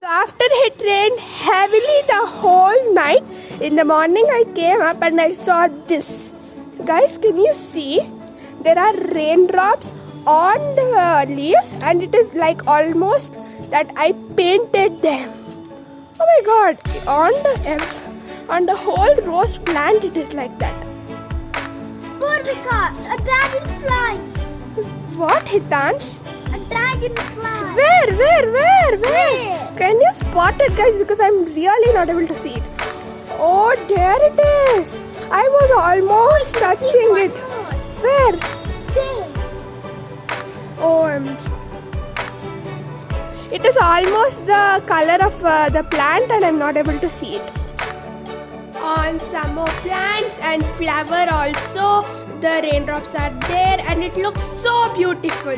So after it rained heavily the whole night, in the morning I came up and I saw this. Guys, can you see? There are raindrops on the leaves and it is like almost that I painted them. Oh my god, on the whole rose plant it is like that. Purvika, a dragonfly. What, Hitansh? A dragonfly. Where? Can you spot it, guys? Because I'm really not able to see it. Oh, there it is. I was almost touching it. Where? There. Oh, it is almost the color of the plant and I'm not able to see it. On some more plants and flower also, the raindrops are there and it looks so beautiful.